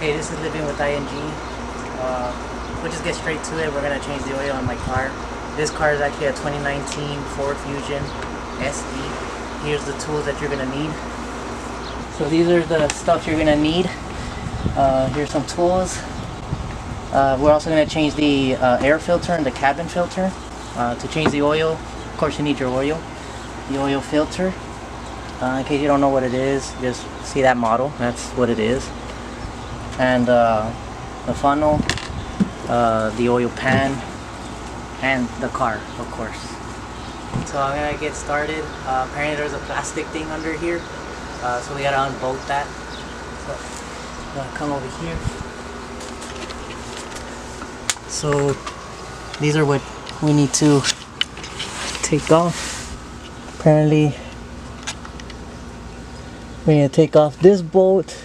Okay, this is Living with ING. We'll just get straight to it. We're gonna change the oil on my car. This car is actually a 2019 Ford Fusion SE. Here's the tools that you're gonna need. So these are the stuff you're gonna need. Here's some tools. We're also gonna change the air filter and the cabin filter. To change the oil, of course you need your oil. The oil filter. In case you don't know what it is, just see that model. That's what it is. And the funnel, the oil pan, and the car, of course. So I'm gonna get started. Apparently there's a plastic thing under here, so we gotta unbolt that. So I'm gonna come over here. So these are what we need to take off. Apparently we're gonna take off this bolt.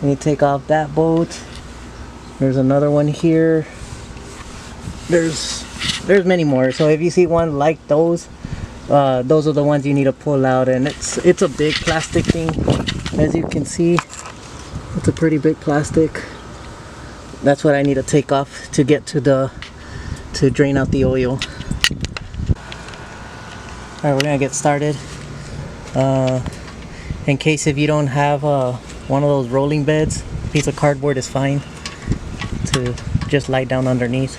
We need to take off that bolt. There's another one here. There's many more. So if you see one like those are the ones you need to pull out, and it's a big plastic thing. As you can see, it's a pretty big plastic. That's what I need to take off to get to drain out the oil. Alright, we're gonna get started. In case if you don't have one of those rolling beds, a piece of cardboard is fine to just lie down underneath.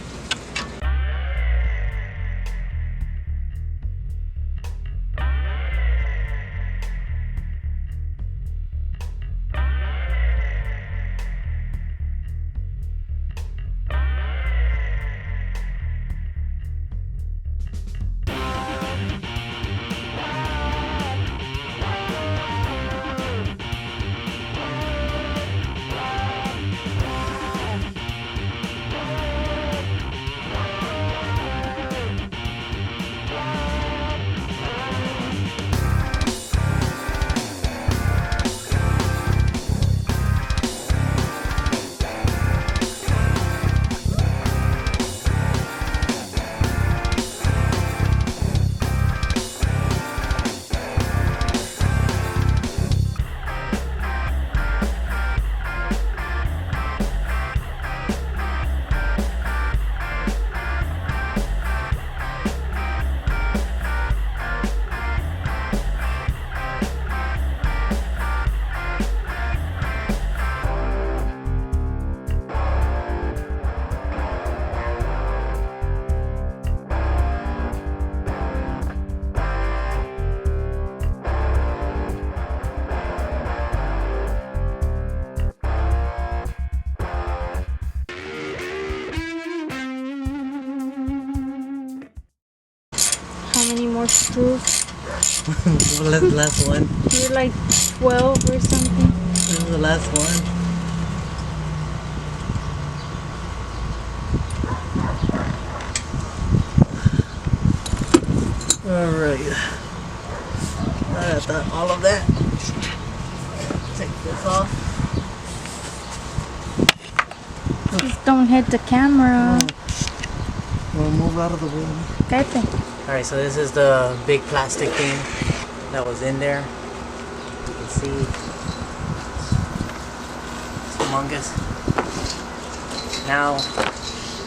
How many more screws? Well, that's the last one. You're like 12 or something. This is the last one. Alright. I got all of that. Take this off. Just don't hit the camera. We'll move out of the way. Cállate. Alright, so this is the big plastic thing that was in there. You can see it's humongous. Now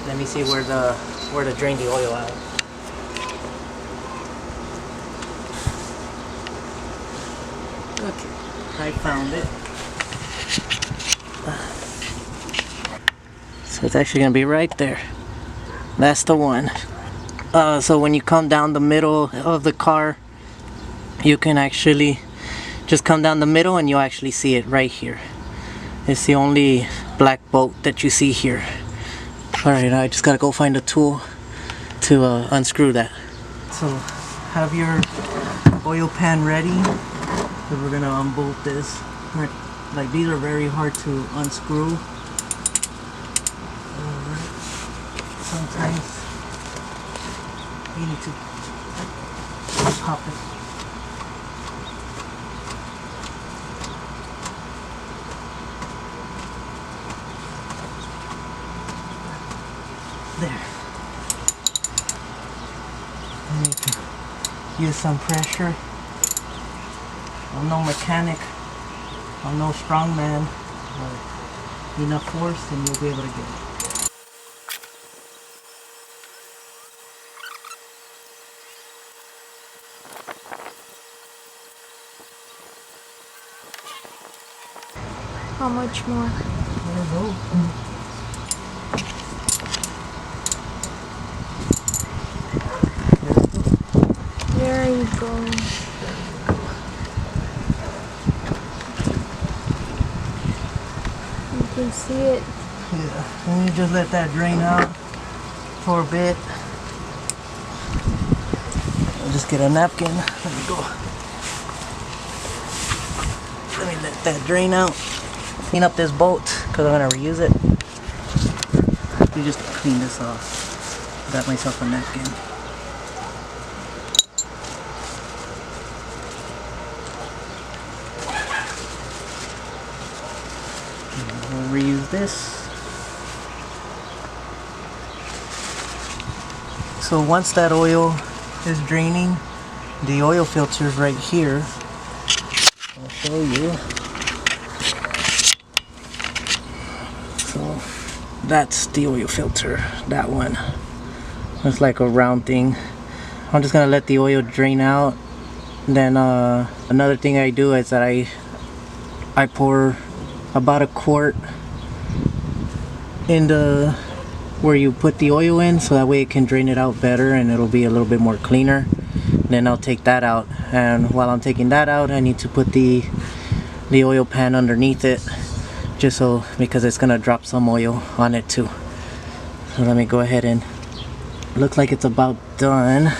let me see where to drain the oil out. Okay, I found it. So it's actually gonna be right there. That's the one. So when you come down the middle of the car, you can actually just come down the middle and you'll actually see it right here. It's the only black bolt that you see here. Alright, I just gotta go find a tool to unscrew that. So have your oil pan ready, because we're gonna unbolt this. Right, like these are very hard to unscrew. Alright, sometimes you need to pop it. There. I need to use some pressure. I'm no mechanic. I'm no strongman. enough force, and you'll be able to get it. How much more? There you go. There you go. You can see it. Yeah, and you just let that drain out for a bit. I'll just get a napkin. Let me go. Let me let that drain out. Clean up this bolt because I'm gonna reuse it. You just clean this off. Got myself a napkin. And we'll reuse this. So once that oil is draining, the oil filter is right here. I'll show you. So that's the oil filter, that one. It's like a round thing. I'm just gonna let the oil drain out. Then another thing I do is that I pour about a quart in the where you put the oil in, so that way it can drain it out better and it'll be a little bit more cleaner. Then I'll take that out, and while I'm taking that out, I need to put the oil pan underneath it, just so, because it's gonna drop some oil on it too. So let me go ahead and looks like it's about done.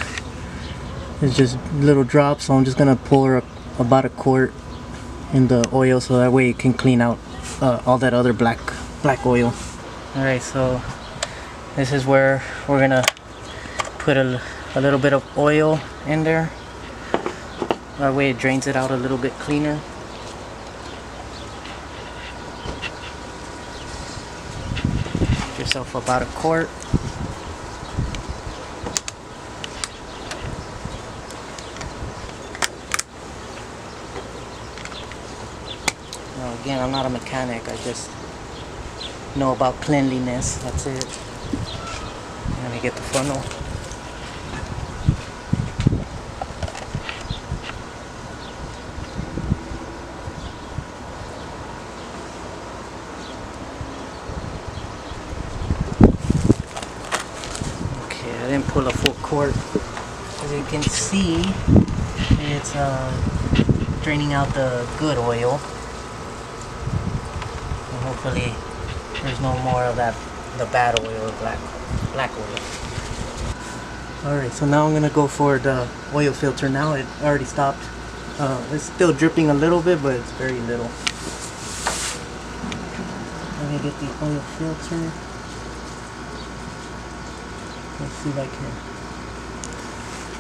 It's just little drops, so I'm just gonna pour about a quart in the oil, so that way it can clean out all that other black oil. Alright, so this is where we're gonna put a little bit of oil in there. That way it drains it out a little bit cleaner. Get yourself about a quart. Now again, I'm not a mechanic, I just know about cleanliness, that's it. Let me get the funnel. Okay, I didn't pull a full quart. As you can see, it's draining out the good oil. And hopefully there's no more of that, the bad oil, black oil. Alright, so now I'm gonna go for the oil filter now. It already stopped. It's still dripping a little bit, but it's very little. Let me get the oil filter. Let's see if I can.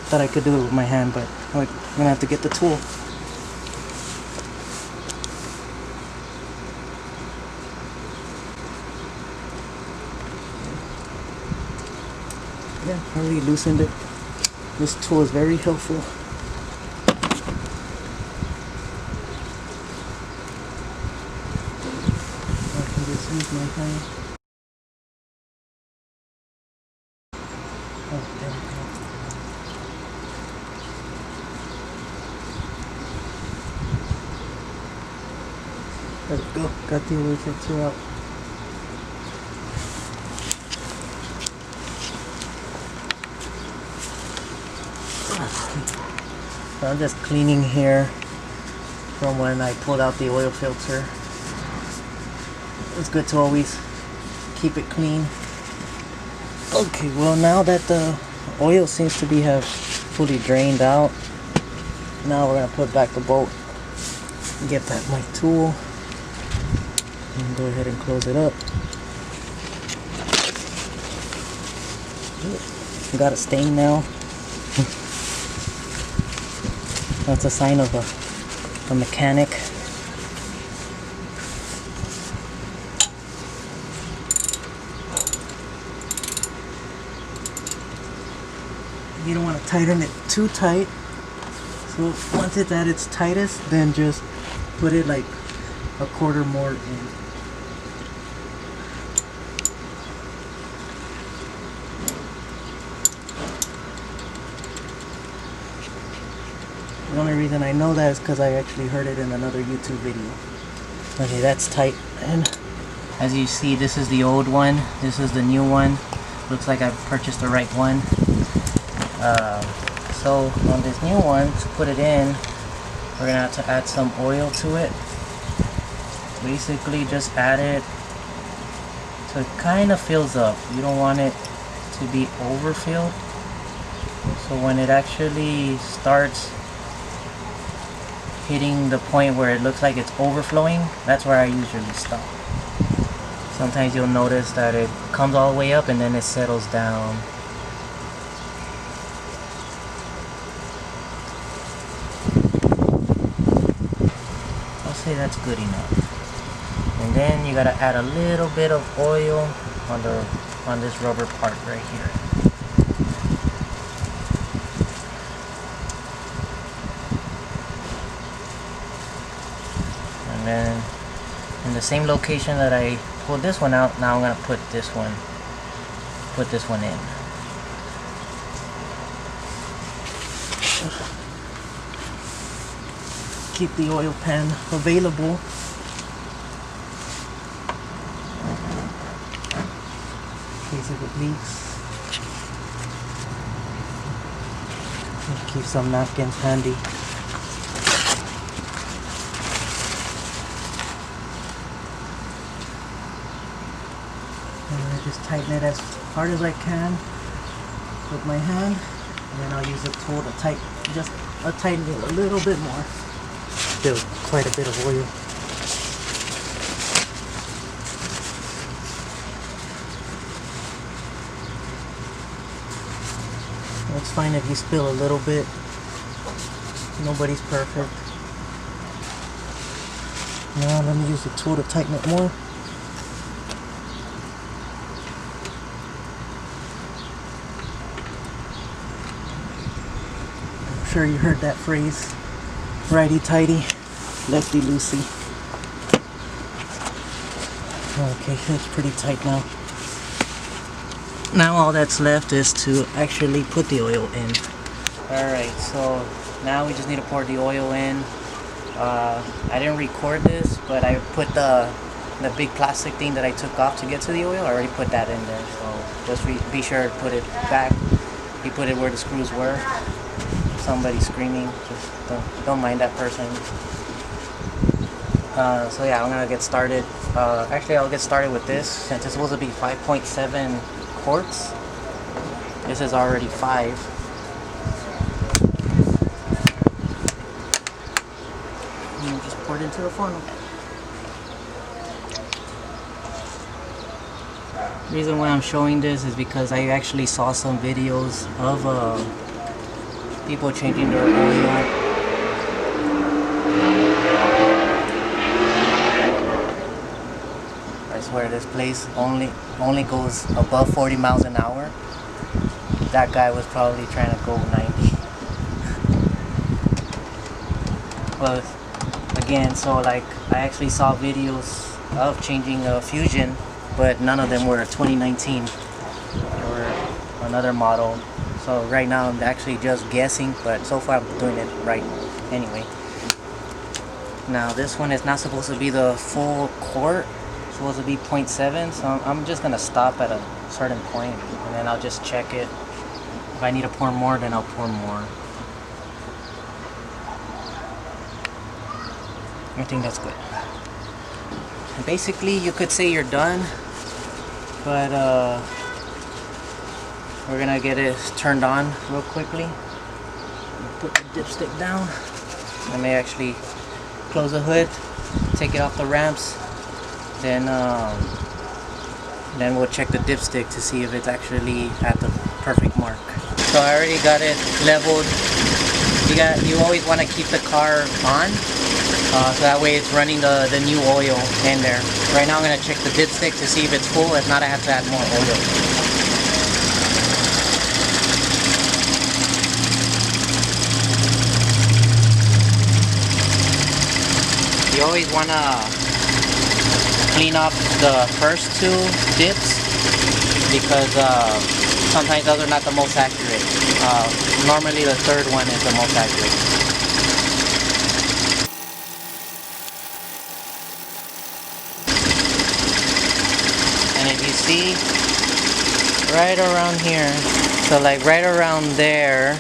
Thought I could do it with my hand, but I'm gonna have to get the tool. Yeah, I already loosened it. This tool is very helpful. I can just use my hand. Oh, there we go. There we go. Got the oil filter out. So I'm just cleaning here from when I pulled out the oil filter. It's good to always keep it clean. Okay, well now that the oil seems to have fully drained out, now we're gonna put back the bolt. Get back my tool and go ahead and close it up. Got a stain now. That's a sign of a mechanic. You don't want to tighten it too tight. So once it's at its tightest, then just put it like a quarter more in. The only reason I know that is because I actually heard it in another YouTube video. Okay, that's tight. And as you see, this is the old one. This is the new one. Looks like I've purchased the right one. So on this new one, to put it in, we're gonna have to add some oil to it. Basically, just add it so it kind of fills up. You don't want it to be overfilled. So when it actually starts hitting the point where it looks like it's overflowing, that's where I usually stop. Sometimes you'll notice that it comes all the way up and then it settles down. I'll say that's good enough. And then you gotta add a little bit of oil on this rubber part right here. And then in the same location that I pulled this one out, now I'm gonna put this one in. Keep the oil pan available. In case if it leaks. And keep some napkins handy. And I just tighten it as hard as I can with my hand, and then I'll use a tool to tighten it a little bit more. Still quite a bit of oil. It's fine if you spill a little bit. Nobody's perfect. Now let me use the tool to tighten it more. I'm sure you heard that phrase. Righty-tighty, lefty-loosey. Okay, that's pretty tight now. Now all that's left is to actually put the oil in. Alright, so now we just need to pour the oil in. I didn't record this, but I put the big plastic thing that I took off to get to the oil. I already put that in there, so just be sure to put it back. You put it where the screws were. Somebody screaming, just don't mind that person. So yeah, I'm gonna get started. Actually, I'll get started with this since it's supposed to be 5.7 quarts. This is already 5. And just pour it into the funnel. The reason why I'm showing this is because I actually saw some videos of people changing their oil. I swear this place only goes above 40 miles an hour. That guy was probably trying to go 90. Well, again, so like I actually saw videos of changing a Fusion, but none of them were a 2019 or another model. So right now I'm actually just guessing, but so far I'm doing it right anyway. Now this one is not supposed to be the full quart, it's supposed to be 0.7, so I'm just gonna stop at a certain point and then I'll just check it. If I need to pour more, then I'll pour more. I think that's good. And basically you could say you're done, but we're gonna get it turned on real quickly. Put the dipstick down. I may actually close the hood, take it off the ramps, then we'll check the dipstick to see if it's actually at the perfect mark. So I already got it leveled. You always want to keep the car on, so that way it's running the new oil in there. Right now I'm gonna check the dipstick to see if it's full. If not, I have to add more oil. You always want to clean up the first 2 dips because sometimes those are not the most accurate. Normally the third one is the most accurate. see, right around here. So like right around there,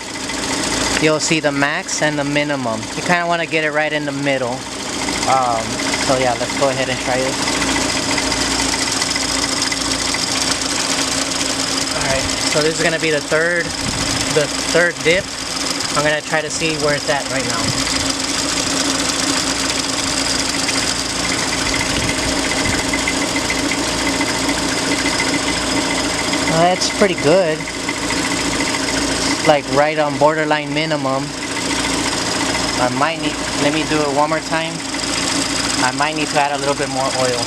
you'll see the max and the minimum. You kind of want to get it right in the middle. So yeah, let's go ahead and try this. Alright, so this is going to be the third dip. I'm going to try to see where it's at right now. That's pretty good. Like right on borderline minimum. I might need, let me do it one more time. I might need to add a little bit more oil.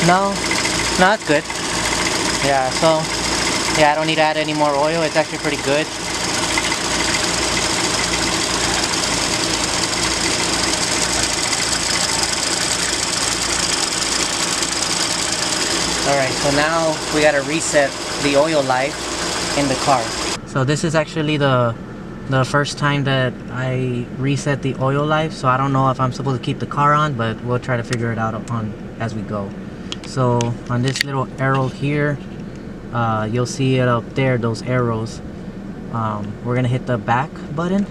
No, it's good. Yeah, so yeah, I don't need to add any more oil. It's actually pretty good. Alright, so now we gotta reset the oil life in the car. So this is actually the first time that I reset the oil life, so I don't know if I'm supposed to keep the car on, but we'll try to figure it out on as we go. So on this little arrow here, you'll see it up there, those arrows. We're gonna hit the back button.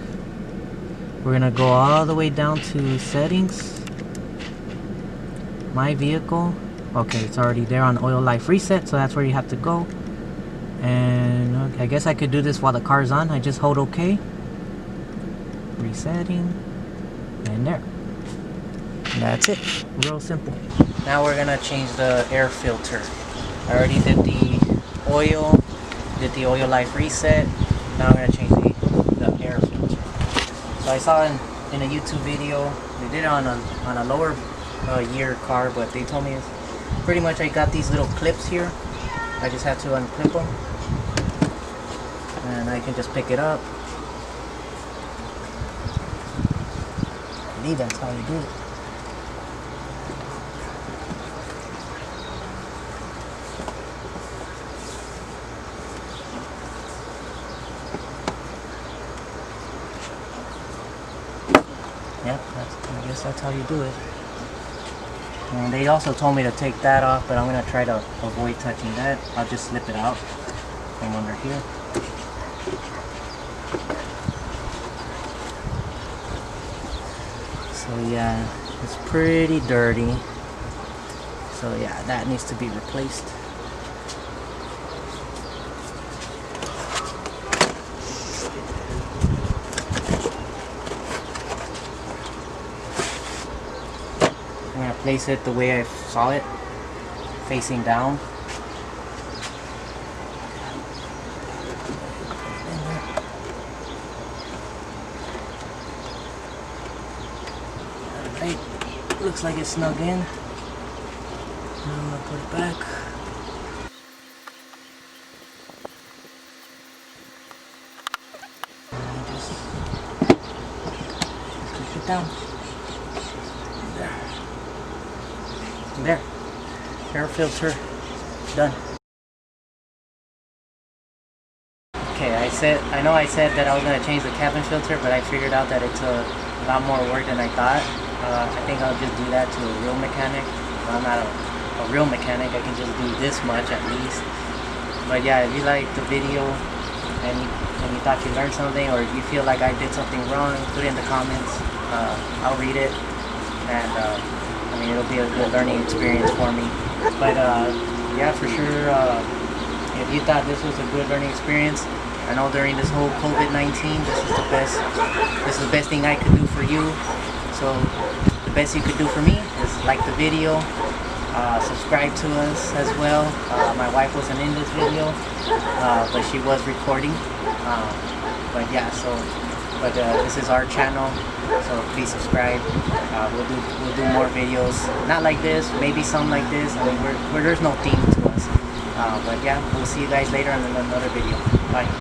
We're gonna go all the way down to settings, my vehicle. Okay, it's already there on oil life reset, so that's where you have to go. And okay, I guess I could do this while the car's on. I just hold OK, resetting, and there. And that's it. Real simple. Now we're gonna change the air filter. I already did the oil life reset. Now I'm gonna change the air filter. So I saw in a YouTube video, they did it on a lower year car, but they told me it's pretty much I got these little clips here. I just have to unclip them and I can just pick it up. I believe that's how you do it. Yep, I guess that's how you do it. And they also told me to take that off, but I'm going to try to avoid touching that. I'll just slip it out from under here. So yeah, it's pretty dirty. So yeah, that needs to be replaced. I'm going to place it the way I saw it, facing down. Alright, looks like it's snug in. Now I'm going to put it back. And just push it down. There, air filter done. Okay, I know I said that I was gonna change the cabin filter, but I figured out that it's a lot more work than I thought. I think I'll just do that to a real mechanic. I'm not a real mechanic. I can just do this much at least. But yeah, if you liked the video and you thought you learned something, or if you feel like I did something wrong, put it in the comments. I'll read it, and I mean, it'll be a good learning experience for me. But yeah, for sure, if you thought this was a good learning experience, I know during this whole COVID-19, this is the best thing I could do for you. So the best you could do for me is like the video, subscribe to us as well. My wife wasn't in this video, but she was recording. But yeah, but this is our channel, so please subscribe. We'll do more videos, not like this, maybe some like this. I mean, there's no theme to us. But yeah, we'll see you guys later in another video. Bye.